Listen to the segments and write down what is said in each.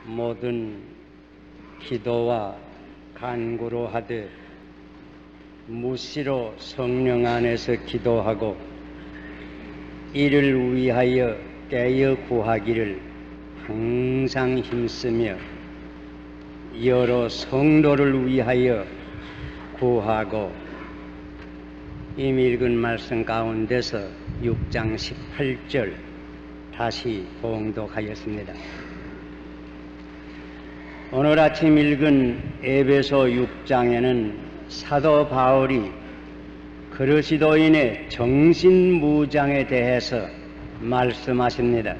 모든 기도와 간구로 하되 무시로 성령 안에서 기도하고 이를 위하여 깨어 구하기를 항상 힘쓰며 여러 성도를 위하여 구하고, 이미 읽은 말씀 가운데서 6장 18절 다시 봉독하였습니다. 오늘 아침 읽은 에베소 6장에는 사도 바울이 그리스도인의 정신무장에 대해서 말씀하십니다.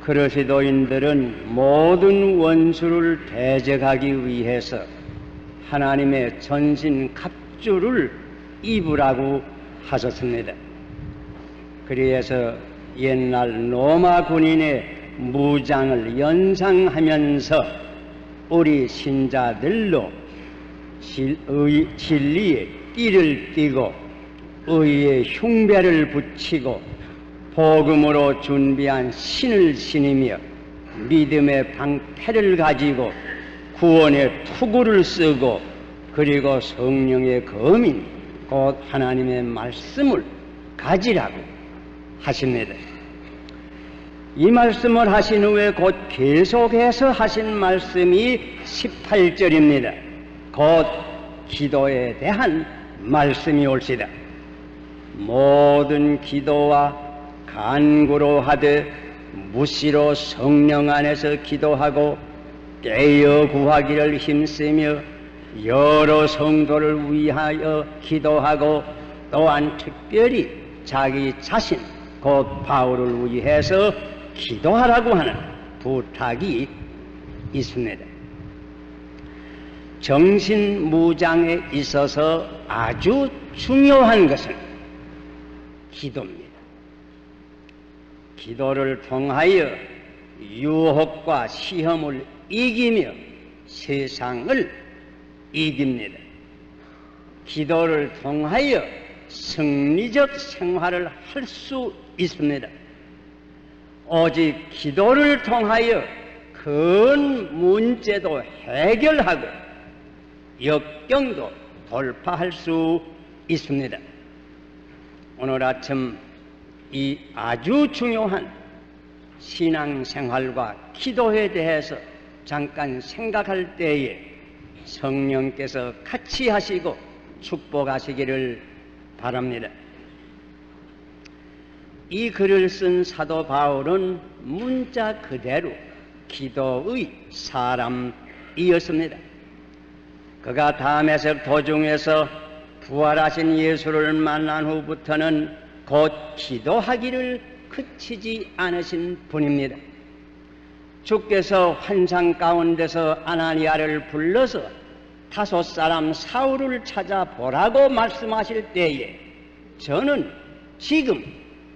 그리스도인들은 모든 원수를 대적하기 위해서 하나님의 전신 갑주를 입으라고 하셨습니다. 그래서 옛날 로마 군인의 무장을 연상하면서 우리 신자들로 진리의 띠를 띠고 의의 흉배를 붙이고 복음으로 준비한 신을 지니며 믿음의 방패를 가지고 구원의 투구를 쓰고, 그리고 성령의 검인 곧 하나님의 말씀을 가지라고 하십니다. 이 말씀을 하신 후에 곧 계속해서 하신 말씀이 18절입니다. 곧 기도에 대한 말씀이 올시다. 모든 기도와 간구로 하되 무시로 성령 안에서 기도하고 깨어 구하기를 힘쓰며 여러 성도를 위하여 기도하고, 또한 특별히 자기 자신 곧 바울을 위해서 기도하라고 하는 부탁이 있습니다. 정신무장에 있어서 아주 중요한 것은 기도입니다. 기도를 통하여 유혹과 시험을 이기며 세상을 이깁니다. 기도를 통하여 승리적 생활을 할 수 있습니다. 오직 기도를 통하여 큰 문제도 해결하고 역경도 돌파할 수 있습니다. 오늘 아침 이 아주 중요한 신앙생활과 기도에 대해서 잠깐 생각할 때에 성령께서 같이 하시고 축복하시기를 바랍니다. 이 글을 쓴 사도 바울은 문자 그대로 기도의 사람이었습니다. 그가 다메섹 도중에서 부활하신 예수를 만난 후부터는 곧 기도하기를 그치지 않으신 분입니다. 주께서 환상 가운데서 아나니아를 불러서 다소 사람 사울을 찾아보라고 말씀하실 때에 저는 지금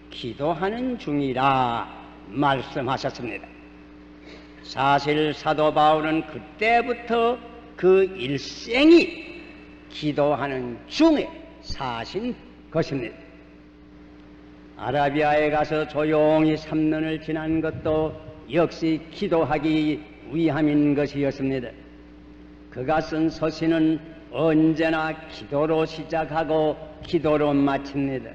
기도하는 중이라 말씀하셨습니다. 사실 사도 바울은 그때부터 그 일생이 기도하는 중에 사신 것입니다. 아라비아에 가서 조용히 3년을 지난 것도 역시 기도하기 위함인 것이었습니다. 그가 쓴 서신은 언제나 기도로 시작하고 기도로 마칩니다.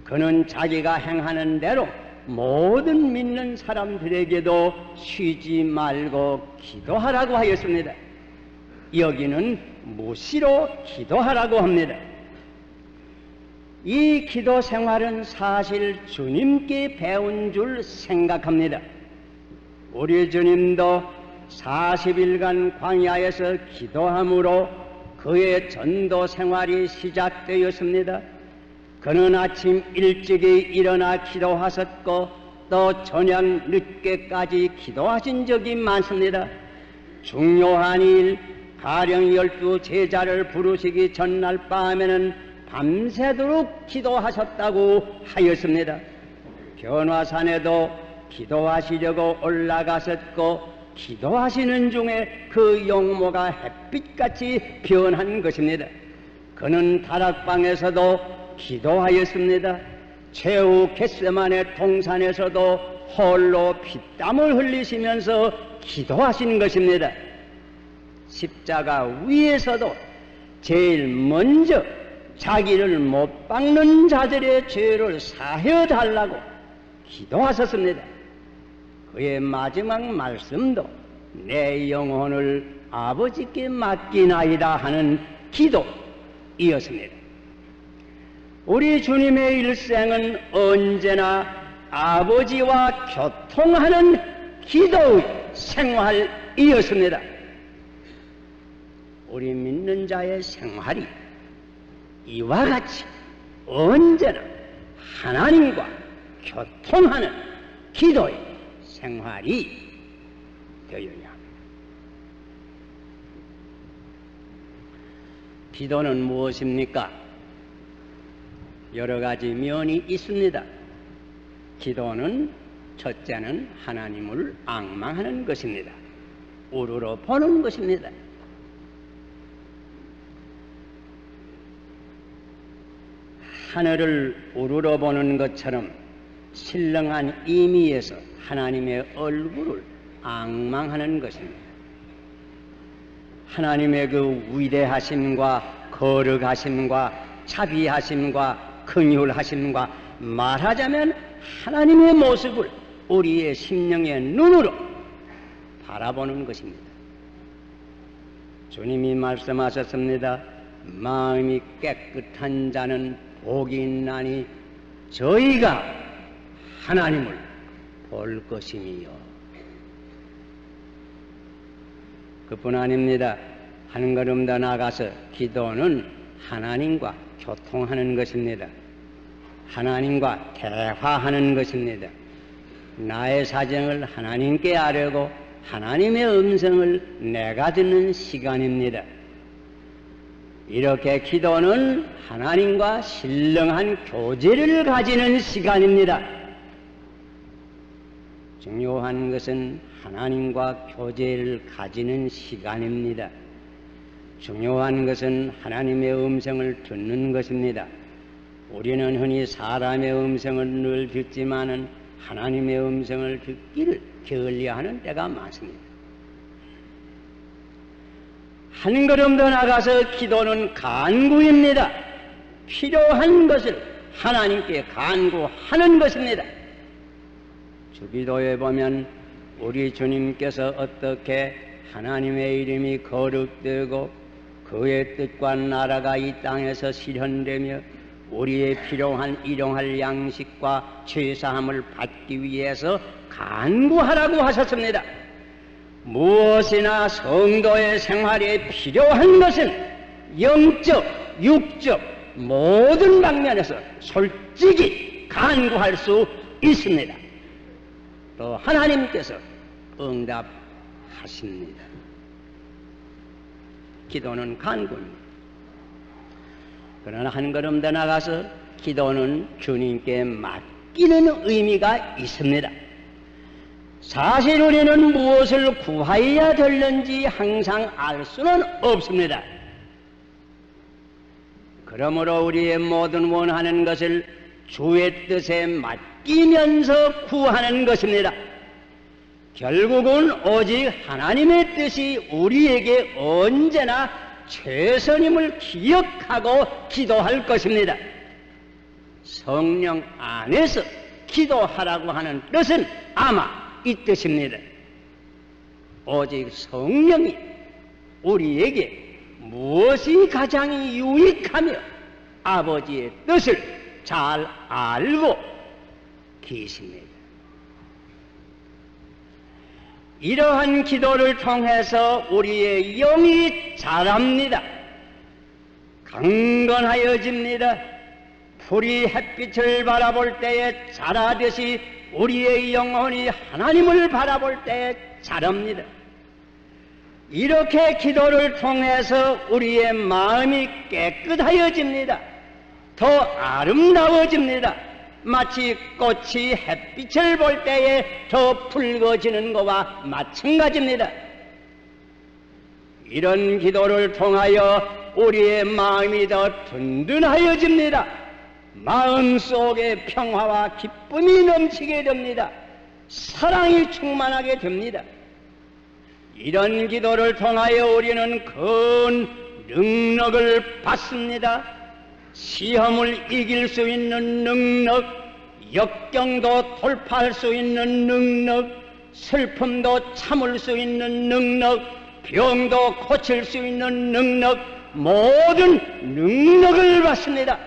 그는 자기가 행하는 대로 모든 믿는 사람들에게도 쉬지 말고 기도하라고 하였습니다. 여기는 무시로 기도하라고 합니다. 이 기도 생활은 사실 주님께 배운 줄 생각합니다. 우리 주님도 40일간 광야에서 기도함으로 그의 전도 생활이 시작되었습니다. 그는 아침 일찍이 일어나 기도하셨고 또 저녁 늦게까지 기도하신 적이 많습니다. 중요한 일, 가령 12 제자를 부르시기 전날 밤에는 밤새도록 기도하셨다고 하였습니다. 변화산에도 기도하시려고 올라가셨고 기도하시는 중에 그 용모가 햇빛같이 변한 것입니다. 그는 다락방에서도 기도하였습니다. 최후 겟세마네 동산에서도 홀로 피땀을 흘리시면서 기도하시는 것입니다. 십자가 위에서도 제일 먼저 자기를 못 박는 자들의 죄를 사하여 달라고 기도하셨습니다. 그의 마지막 말씀도 내 영혼을 아버지께 맡기나이다 하는 기도이었습니다. 우리 주님의 일생은 언제나 아버지와 교통하는 기도의 생활이었습니다. 우리 믿는 자의 생활이 이와 같이 언제나 하나님과 교통하는 기도의 생활이 되어야 합니다. 기도는 무엇입니까? 여러 가지 면이 있습니다. 기도는 첫째는 하나님을 앙망하는 것입니다. 우러러 보는 것입니다. 하늘을 우러러 보는 것처럼 신령한 의미에서 하나님의 얼굴을 앙망하는 것입니다. 하나님의 그 위대하심과 거룩하심과 자비하심과 긍휼하심과 말하자면 하나님의 모습을 우리의 심령의 눈으로 바라보는 것입니다. 주님이 말씀하셨습니다. 마음이 깨끗한 자는 복이 있나니 저희가 하나님을 볼 것이니요. 그뿐 아닙니다. 한 걸음 더 나가서 기도는 하나님과 교통하는 것입니다. 하나님과 대화하는 것입니다. 나의 사정을 하나님께 아뢰고 하나님의 음성을 내가 듣는 시간입니다. 이렇게 기도는 하나님과 신령한 교제를 가지는 시간입니다. 중요한 것은 하나님과 교제를 가지는 시간입니다. 중요한 것은 하나님의 음성을 듣는 것입니다. 우리는 흔히 사람의 음성을 늘 듣지만은 하나님의 음성을 듣기를 게을리하는 때가 많습니다. 한 걸음 더 나가서 기도는 간구입니다. 필요한 것을 하나님께 간구하는 것입니다. 주기도에 보면 우리 주님께서 어떻게 하나님의 이름이 거룩되고 그의 뜻과 나라가 이 땅에서 실현되며 우리의 필요한 일용할 양식과 죄사함을 받기 위해서 간구하라고 하셨습니다. 무엇이나 성도의 생활에 필요한 것은 영적, 육적 모든 방면에서 솔직히 간구할 수 있습니다. 또 하나님께서 응답하십니다. 기도는 간구입니다. 그러나 한 걸음 더 나가서 기도는 주님께 맡기는 의미가 있습니다. 사실 우리는 무엇을 구하여야 되는지 항상 알 수는 없습니다. 그러므로 우리의 모든 원하는 것을 주의 뜻에 맡기면서 구하는 것입니다. 결국은 오직 하나님의 뜻이 우리에게 언제나 최선임을 기억하고 기도할 것입니다. 성령 안에서 기도하라고 하는 뜻은 아마 이 뜻입니다. 오직 성령이 우리에게 무엇이 가장 유익하며 아버지의 뜻을 잘 알고 계십니다. 이러한 기도를 통해서 우리의 영이 자랍니다. 강건하여집니다. 풀이 햇빛을 바라볼 때에 자라듯이 우리의 영혼이 하나님을 바라볼 때에 자랍니다. 이렇게 기도를 통해서 우리의 마음이 깨끗하여집니다. 더 아름다워집니다. 마치 꽃이 햇빛을 볼 때에 더 붉어지는 것과 마찬가지입니다. 이런 기도를 통하여 우리의 마음이 더 든든하여집니다. 마음속에 평화와 기쁨이 넘치게 됩니다. 사랑이 충만하게 됩니다. 이런 기도를 통하여 우리는 큰 능력을 받습니다. 시험을 이길 수 있는 능력, 역경도 돌파할 수 있는 능력, 슬픔도 참을 수 있는 능력, 병도 고칠 수 있는 능력, 모든 능력을 받습니다.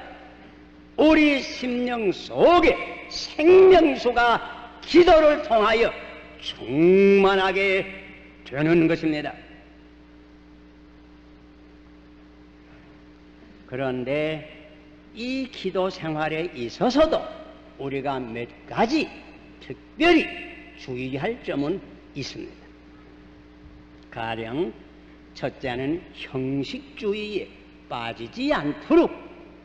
우리 심령 속에 생명수가 기도를 통하여 충만하게 되는 것입니다. 그런데 이 기도 생활에 있어서도 우리가 몇 가지 특별히 주의할 점은 있습니다. 가령 첫째는 형식주의에 빠지지 않도록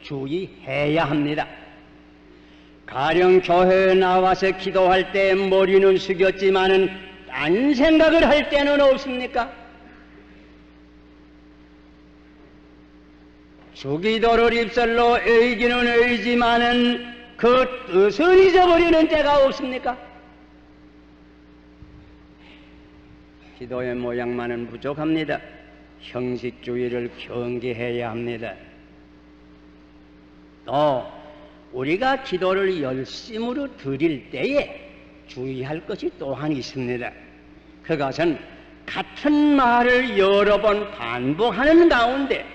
주의해야 합니다. 가령 교회에 나와서 기도할 때 머리는 숙였지만은 딴 생각을 할 때는 없습니까? 주기도를 입술로 의기는 의지만은 그 뜻을 잊어버리는 때가 없습니까? 기도의 모양만은 부족합니다. 형식주의를 경계해야 합니다. 또 우리가 기도를 열심으로 드릴 때에 주의할 것이 또한 있습니다. 그것은 같은 말을 여러 번 반복하는 가운데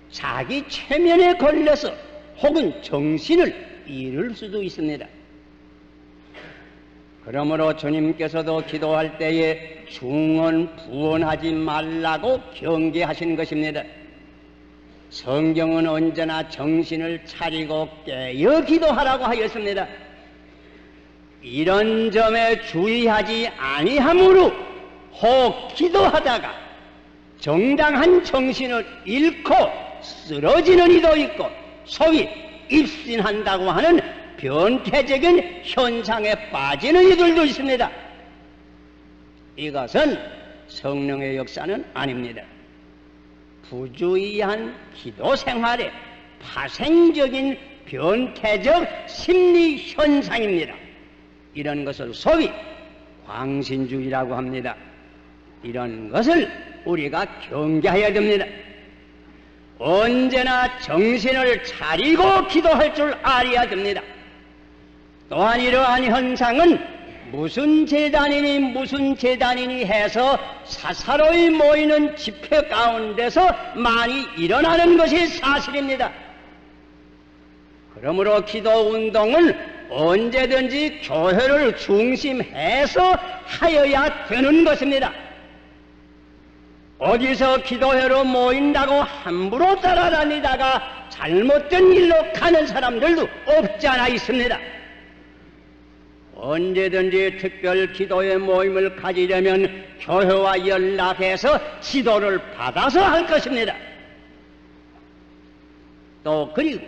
자기 체면에 걸려서 혹은 정신을 잃을 수도 있습니다. 그러므로 주님께서도 기도할 때에 중언 부언하지 말라고 경계하신 것입니다. 성경은 언제나 정신을 차리고 깨어 기도하라고 하였습니다. 이런 점에 주의하지 아니함으로 혹 기도하다가 정당한 정신을 잃고 쓰러지는 이도 있고 소위 입신한다고 하는 변태적인 현상에 빠지는 이들도 있습니다. 이것은 성령의 역사는 아닙니다. 부주의한 기도 생활에 파생적인 변태적 심리 현상입니다. 이런 것을 소위 광신주의라고 합니다. 이런 것을 우리가 경계해야 됩니다. 언제나 정신을 차리고 기도할 줄 알아야 됩니다. 또한 이러한 현상은 무슨 재단이니 해서 사사로이 모이는 집회 가운데서 많이 일어나는 것이 사실입니다. 그러므로 기도 운동은 언제든지 교회를 중심해서 하여야 되는 것입니다. 어디서 기도회로 모인다고 함부로 따라다니다가 잘못된 일로 가는 사람들도 없지 않아 있습니다. 언제든지 특별 기도회 모임을 가지려면 교회와 연락해서 지도를 받아서 할 것입니다. 또 그리고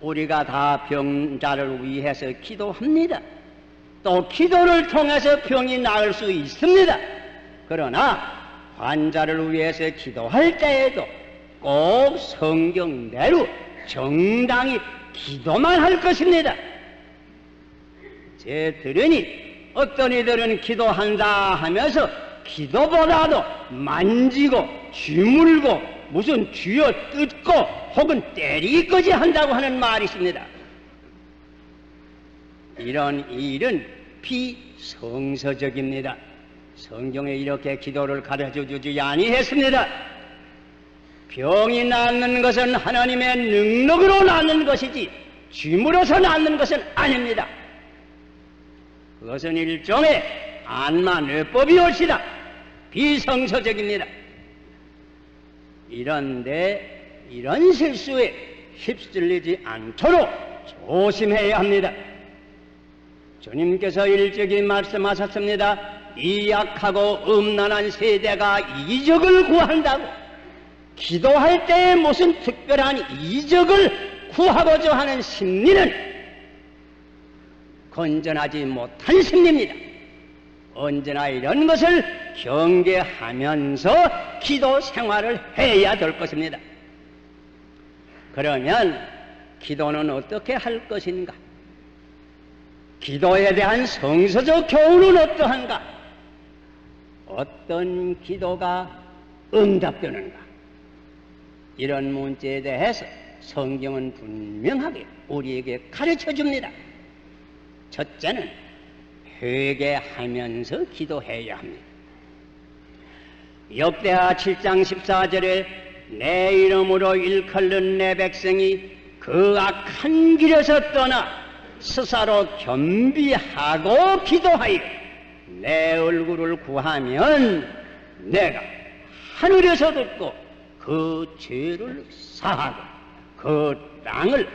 우리가 다 병자를 위해서 기도합니다. 또 기도를 통해서 병이 나을 수 있습니다. 그러나 환자를 위해서 기도할 때에도 꼭 성경대로 정당히 기도만 할 것입니다. 제 들으니 어떤 이들은 기도한다 하면서 기도보다도 만지고 쥐물고 무슨 쥐어 뜯고 혹은 때리기까지 한다고 하는 말이 있습니다. 이런 일은 비성서적입니다. 성경에 이렇게 기도를 가르쳐주지 아니했습니다. 병이 낫는 것은 하나님의 능력으로 낫는 것이지 쥐물어서 낫는 것은 아닙니다. 그것은 일종의 안마뇌법이 옳시다. 비성서적입니다. 이런데 이런 실수에 휩쓸리지 않도록 조심해야 합니다. 주님께서 일찍이 말씀하셨습니다. 이 약하고 음란한 세대가 이적을 구한다고. 기도할 때에 무슨 특별한 이적을 구하고자 하는 심리는 건전하지 못한 심리입니다. 언제나 이런 것을 경계하면서 기도 생활을 해야 될 것입니다. 그러면 기도는 어떻게 할 것인가? 기도에 대한 성서적 교훈은 어떠한가? 어떤 기도가 응답되는가? 이런 문제에 대해서 성경은 분명하게 우리에게 가르쳐 줍니다. 첫째는 회개하면서 기도해야 합니다. 역대하 7장 14절에 내 이름으로 일컬는 내 백성이 그 악한 길에서 떠나 스사로 겸비하고 기도하여 내 얼굴을 구하면 내가 하늘에서 듣고 그 죄를 사하고 그 땅을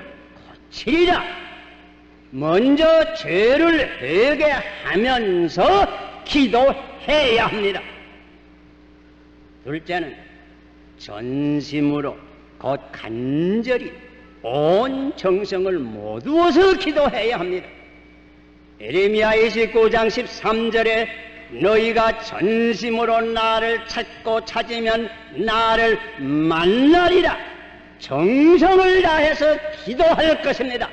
고치리라. 먼저 죄를 회개하면서 기도해야 합니다. 둘째는 전심으로 곧 간절히 온 정성을 모두어서 기도해야 합니다. 예레미야 29장 13절에 너희가 전심으로 나를 찾고 찾으면 나를 만나리라. 정성을 다해서 기도할 것입니다.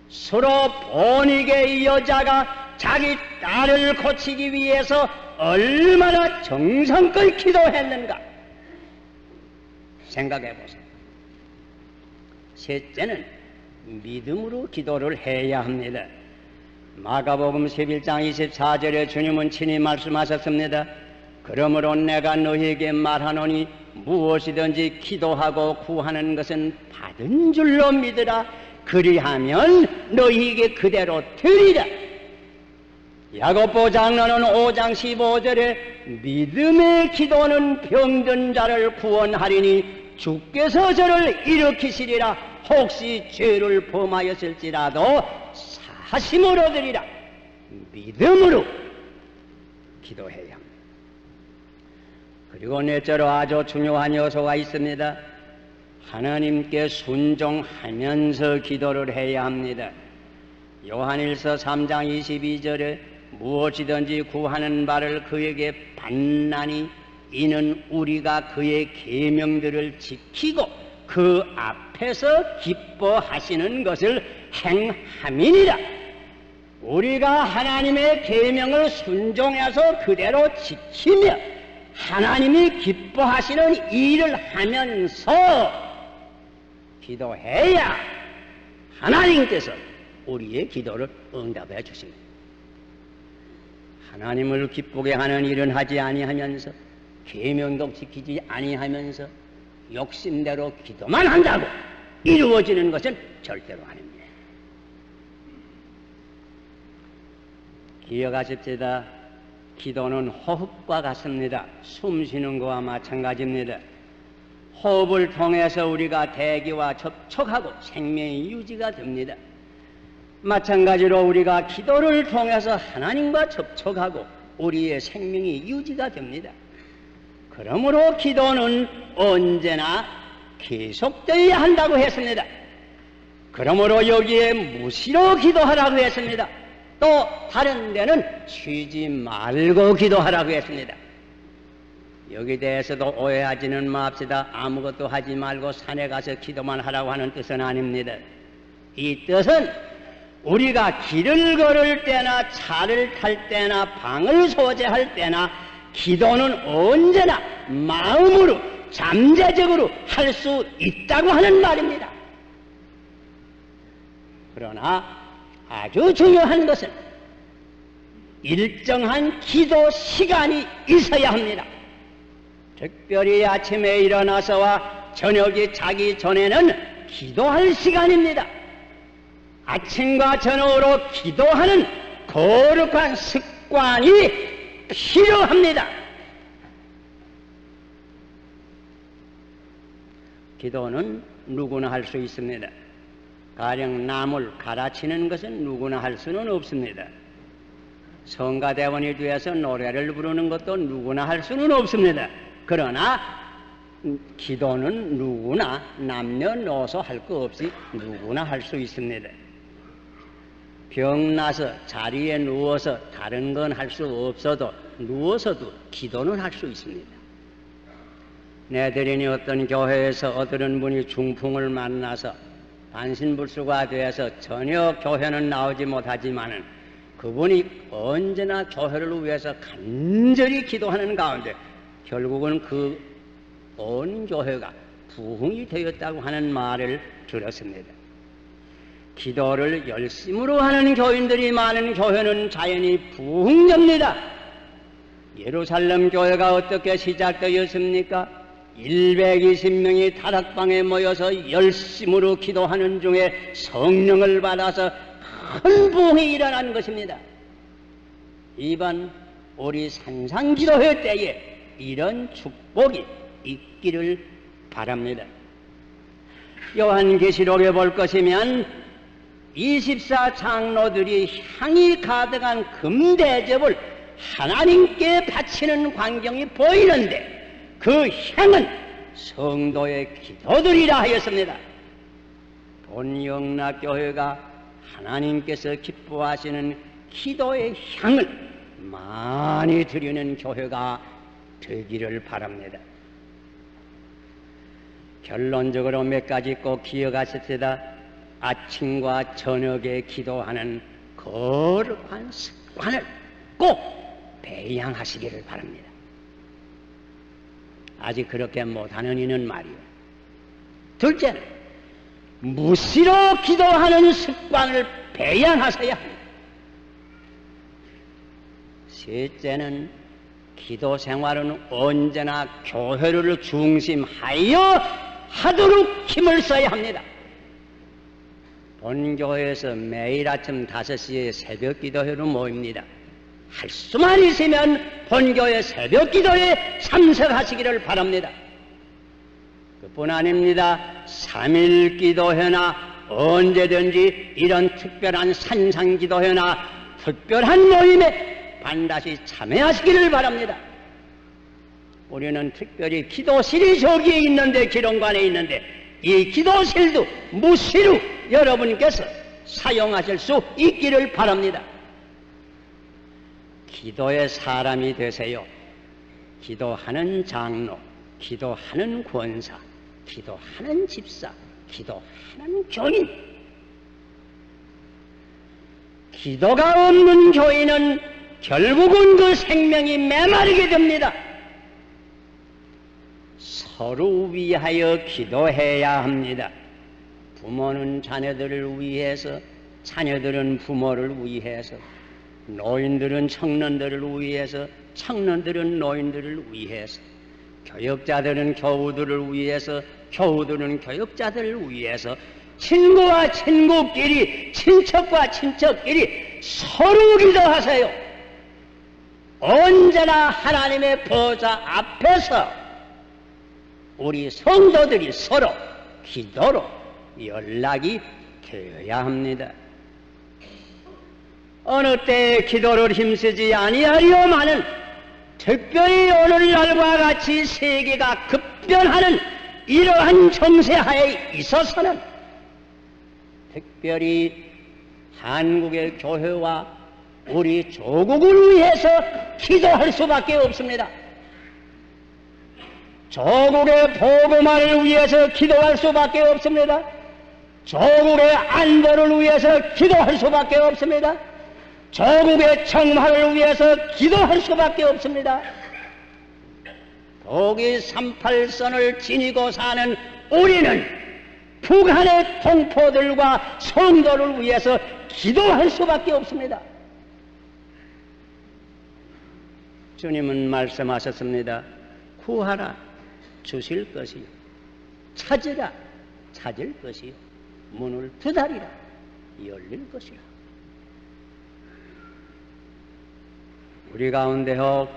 서로 본익의 이 여자가 자기 딸을 고치기 위해서 얼마나 정성껏 기도했는가 생각해 보세요. 셋째는 믿음으로 기도를 해야 합니다. 마가복음 11장 24절에 주님은 친히 말씀하셨습니다. 그러므로 내가 너희에게 말하노니 무엇이든지 기도하고 구하는 것은 받은 줄로 믿으라. 그리하면 너희에게 그대로 되리라. 야고보 장로는 5장 15절에 믿음의 기도는 병든 자를 구원하리니 주께서 저를 일으키시리라. 혹시 죄를 범하였을지라도 사심을 얻으리라. 믿음으로 기도해야 합니다. 그리고 넷째로 아주 중요한 요소가 있습니다. 하나님께 순종하면서 기도를 해야 합니다. 요한일서 3장 22절에 무엇이든지 구하는 바를 그에게 받나니 이는 우리가 그의 계명들을 지키고 그 앞에서 기뻐하시는 것을 행함이니라. 우리가 하나님의 계명을 순종해서 그대로 지키며 하나님이 기뻐하시는 일을 하면서 기도해야 하나님께서 우리의 기도를 응답해 주십니다. 하나님을 기쁘게 하는 일은 하지 아니하면서 계명도 지키지 아니하면서 욕심대로 기도만 한다고 이루어지는 것은 절대로 아닙니다. 기억하십시다. 기도는 호흡과 같습니다. 숨 쉬는 것과 마찬가지입니다. 호흡을 통해서 우리가 대기와 접촉하고 생명이 유지가 됩니다. 마찬가지로 우리가 기도를 통해서 하나님과 접촉하고 우리의 생명이 유지가 됩니다. 그러므로 기도는 언제나 계속되어야 한다고 했습니다. 그러므로 여기에 무시로 기도하라고 했습니다. 또 다른 데는 쉬지 말고 기도하라고 했습니다. 여기 대해서도 오해하지는 맙시다. 아무것도 하지 말고 산에 가서 기도만 하라고 하는 뜻은 아닙니다. 이 뜻은 우리가 길을 걸을 때나 차를 탈 때나 방을 소재할 때나 기도는 언제나 마음으로 잠재적으로 할 수 있다고 하는 말입니다. 그러나 아주 중요한 것은 일정한 기도 시간이 있어야 합니다. 특별히 아침에 일어나서와 저녁이 자기 전에는 기도할 시간입니다. 아침과 저녁으로 기도하는 거룩한 습관이 필요합니다. 기도는 누구나 할 수 있습니다. 가령 나물 갈아치는 것은 누구나 할 수는 없습니다. 성가대원이 되어서 노래를 부르는 것도 누구나 할 수는 없습니다. 그러나 기도는 누구나 남녀노소 할 거 없이 누구나 할 수 있습니다. 병나서 자리에 누워서 다른 건 할 수 없어도 누워서도 기도는 할 수 있습니다. 내들이니 어떤 교회에서 어떤 분이 중풍을 만나서 반신불수가 되어서 전혀 교회는 나오지 못하지만은 그분이 언제나 교회를 위해서 간절히 기도하는 가운데 결국은 그 온 교회가 부흥이 되었다고 하는 말을 들었습니다. 기도를 열심으로 하는 교인들이 많은 교회는 자연히 부흥됩니다. 예루살렘 교회가 어떻게 시작되었습니까? 120명이 다락방에 모여서 열심으로 기도하는 중에 성령을 받아서 큰 부흥이 일어난 것입니다. 이번 우리 산상기도회 때에 이런 축복이 있기를 바랍니다. 요한계시록에 볼 것이면 24 장로들이 향이 가득한 금대접을 하나님께 바치는 광경이 보이는데 그 향은 성도의 기도들이라 하였습니다. 본영락교회가 하나님께서 기뻐하시는 기도의 향을 많이 드리는 교회가 되기를 바랍니다. 결론적으로 몇 가지 꼭 기억하십시다. 아침과 저녁에 기도하는 거룩한 습관을 꼭 배양하시기를 바랍니다. 아직 그렇게 못하는 이는 말이요. 둘째는 무시로 기도하는 습관을 배양하셔야 합니다. 셋째는 기도 생활은 언제나 교회를 중심하여 하도록 힘을 써야 합니다. 본교회에서 매일 아침 5시에 새벽 기도회로 모입니다. 할 수만 있으면 본교회 새벽 기도에 참석하시기를 바랍니다. 그뿐 아닙니다. 3일 기도회나 언제든지 이런 특별한 산상 기도회나 특별한 모임에 반드시 참여하시기를 바랍니다. 우리는 특별히 기도실이 저기에 있는데, 기론관에 있는데 이 기도실도 무시로 여러분께서 사용하실 수 있기를 바랍니다. 기도의 사람이 되세요. 기도하는 장로, 기도하는 권사, 기도하는 집사, 기도하는 교인. 기도가 없는 교인은 결국은 그 생명이 메마르게 됩니다. 서로 위하여 기도해야 합니다. 부모는 자녀들을 위해서, 자녀들은 부모를 위해서, 노인들은 청년들을 위해서, 청년들은 노인들을 위해서, 교역자들은 교우들을 위해서, 교우들은 교역자들을 위해서, 친구와 친구끼리, 친척과 친척끼리 서로 기도하세요. 언제나 하나님의 보좌 앞에서 우리 성도들이 서로 기도로 연락이 되어야 합니다. 어느 때에 기도를 힘쓰지 아니하려마는 특별히 오늘날과 같이 세계가 급변하는 이러한 정세하에 있어서는 특별히 한국의 교회와 우리 조국을 위해서 기도할 수밖에 없습니다. 조국의 복음화를 위해서 기도할 수밖에 없습니다. 조국의 안보를 위해서 기도할 수밖에 없습니다. 조국의 청화를 위해서 기도할 수밖에 없습니다. 독일 38선을 지니고 사는 우리는 북한의 동포들과 성도를 위해서 기도할 수밖에 없습니다. 주님은 말씀하셨습니다. 구하라 주실 것이요, 찾으라 찾을 것이요, 문을 두드리라 열릴 것이라. 우리 가운데 혹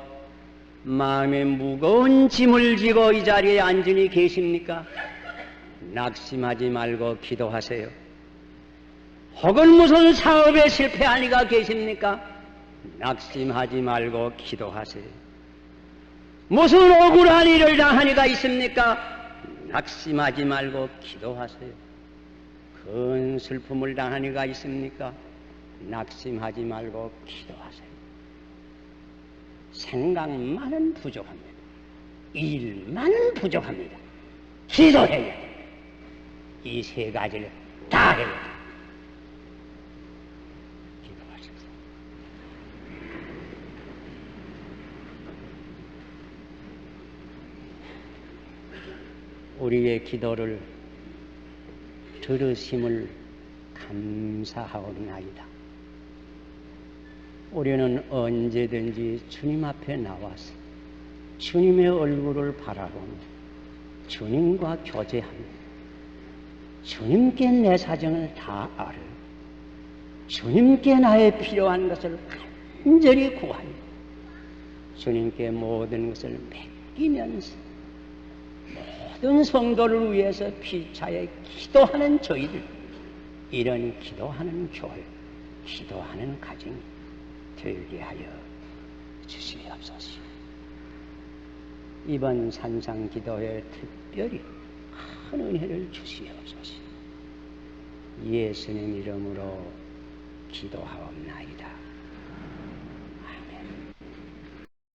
마음에 무거운 짐을 지고 이 자리에 앉으니 계십니까? 낙심하지 말고 기도하세요. 혹은 무슨 사업에 실패하니가 계십니까? 낙심하지 말고 기도하세요. 무슨 억울한 일을 당하니가 있습니까? 낙심하지 말고 기도하세요. 큰 슬픔을 당하니가 있습니까? 낙심하지 말고 기도하세요. 생각만은 부족합니다. 일만은 부족합니다. 기도해야 됩니다. 이 세 가지를 딱 기도하라. 기도하셔서 우리의 기도를 들으심을 감사하옵나이다. 우리는 언제든지 주님 앞에 나와서 주님의 얼굴을 바라보며 주님과 교제하며 주님께 내 사정을 다 알아 주님께 나의 필요한 것을 간절히 구하며 주님께 모든 것을 맡기면서 모든 성도를 위해서 피차에 기도하는 저희들, 이런 기도하는 교회, 기도하는 가정이 되게 하여 주시옵소서. 이번 산상기도에 특별히 큰 은혜를 주시옵소서. 예수님 이름으로 기도하옵나이다.